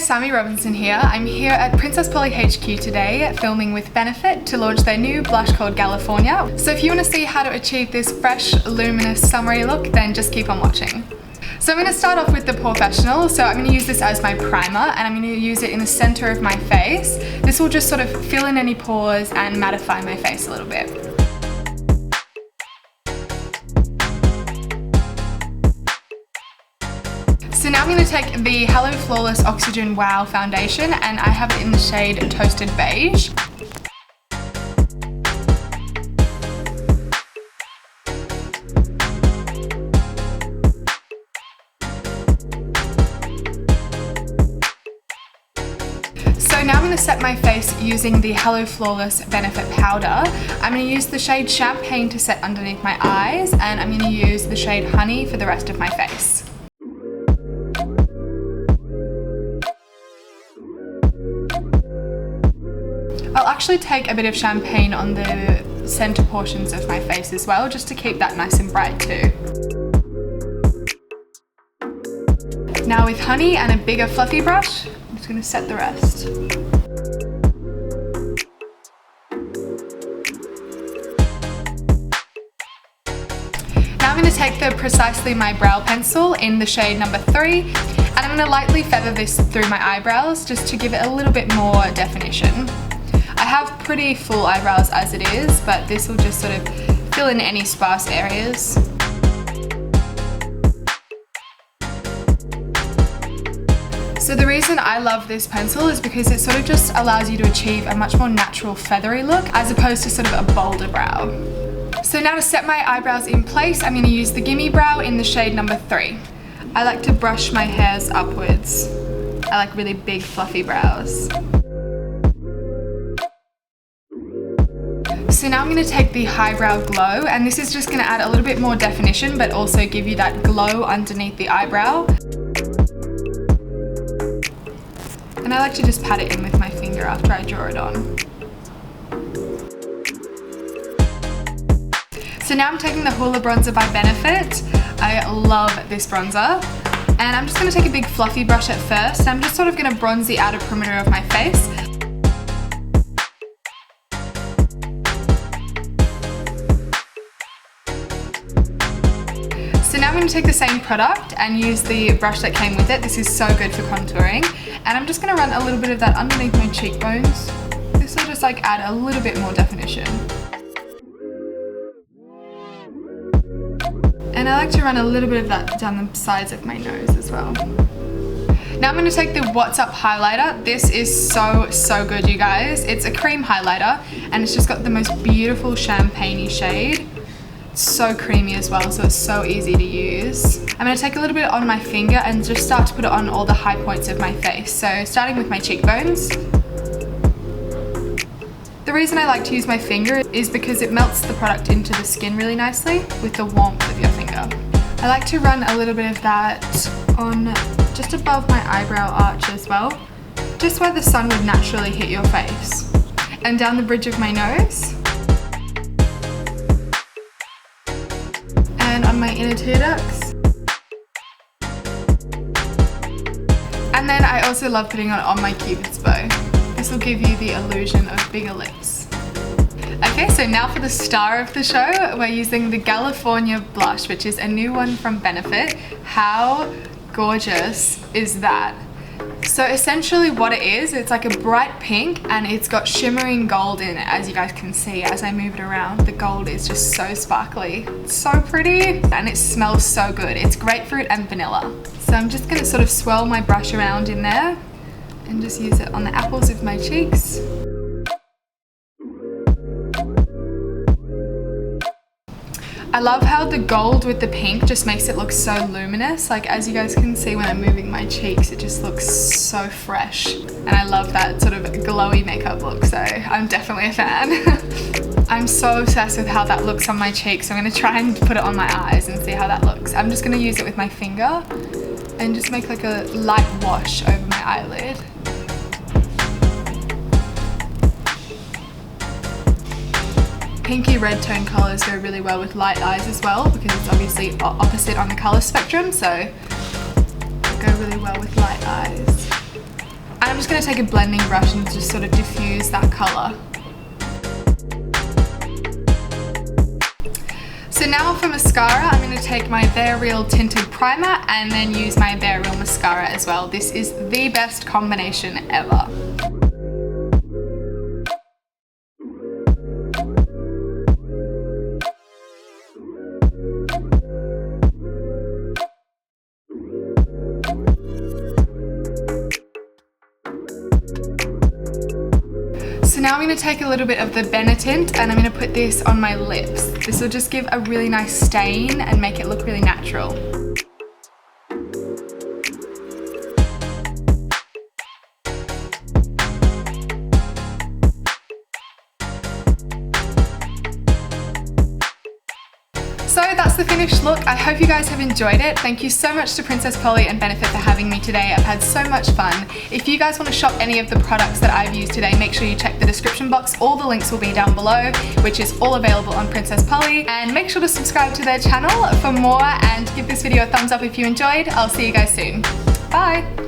Sammy Robinson here. I'm here at Princess Polly HQ today filming with Benefit to launch their new blush called GALifornia. So if you want to see how to achieve this fresh, luminous, summery look, then just keep on watching. So I'm going to start off with the Professional. So I'm going to use this as my primer and I'm going to use it in the center of my face. This will just sort of fill in any pores and mattify my face a little bit. So now I'm going to take the Hello Flawless Oxygen Wow foundation and I have it in the shade Toasted Beige. So now I'm going to set my face using the Hello Flawless Benefit Powder. I'm going to use the shade Champagne to set underneath my eyes and I'm going to use the shade Honey for the rest of my face. I'll actually take a bit of champagne on the center portions of my face as well, just to keep that nice and bright too. Now with Honey and a bigger fluffy brush, I'm just going to set the rest. Now I'm going to take the Precisely My Brow Pencil in the shade number 3 and I'm going to lightly feather this through my eyebrows just to give it a little bit more definition. I have pretty full eyebrows as it is, but this will just sort of fill in any sparse areas. So the reason I love this pencil is because it sort of just allows you to achieve a much more natural feathery look as opposed to sort of a bolder brow. So now to set my eyebrows in place, I'm going to use the Gimme Brow in the shade number 3. I like to brush my hairs upwards. I like really big fluffy brows. So now I'm going to take the Highbrow Glow and this is just going to add a little bit more definition but also give you that glow underneath the eyebrow. And I like to just pat it in with my finger after I draw it on. So now I'm taking the Hoola Bronzer by Benefit. I love this bronzer. And I'm just going to take a big fluffy brush at first. I'm just sort of going to bronze the outer perimeter of my face. So now I'm going to take the same product and use the brush that came with it. This is so good for contouring. And I'm just going to run a little bit of that underneath my cheekbones. This will just like add a little bit more definition. And I like to run a little bit of that down the sides of my nose as well. Now I'm going to take the What's Up highlighter. This is so good, you guys. It's a cream highlighter and it's just got the most beautiful champagne-y shade. So creamy as well, so it's so easy to use. I'm going to take a little bit on my finger and just start to put it on all the high points of my face. So starting with my cheekbones. The reason I like to use my finger is because it melts the product into the skin really nicely with the warmth of your finger. I like to run a little bit of that on just above my eyebrow arch as well, just where the sun would naturally hit your face. And down the bridge of my nose. And on my inner tear ducts. And then I also love putting it on my Cupid's bow. This will give you the illusion of bigger lips. Okay, so now for the star of the show, we're using the GALifornia blush, which is a new one from Benefit. How gorgeous is that? So essentially what it is, it's like a bright pink and it's got shimmering gold in it, as you guys can see as I move it around. The gold is just so sparkly. It's so pretty and it smells so good. It's grapefruit and vanilla. So I'm just going to sort of swirl my brush around in there and just use it on the apples of my cheeks. I love how the gold with the pink just makes it look so luminous. Like as you guys can see when I'm moving my cheeks, it just looks so fresh. And I love that sort of glowy makeup look, so I'm definitely a fan. I'm so obsessed with how that looks on my cheeks, so I'm going to try and put it on my eyes and see how that looks. I'm just going to use it with my finger and just make like a light wash over my eyelid. Pinky red tone colours go really well with light eyes as well because it's obviously opposite on the colour spectrum, so they go really well with light eyes. I'm just going to take a blending brush and just sort of diffuse that colour. So now for mascara, I'm going to take my Bare Real Tinted Primer and then use my Bare Real Mascara as well. This is the best combination ever. So now I'm going to take a little bit of the Benetint and I'm going to put this on my lips. This will just give a really nice stain and make it look really natural. So that's the finished look. I hope you guys have enjoyed it. Thank you so much to Princess Polly and Benefit for having me today. I've had so much fun. If you guys want to shop any of the products that I've used today, make sure you check the description box. All the links will be down below, which is all available on Princess Polly. And make sure to subscribe to their channel for more and give this video a thumbs up if you enjoyed. I'll see you guys soon. Bye!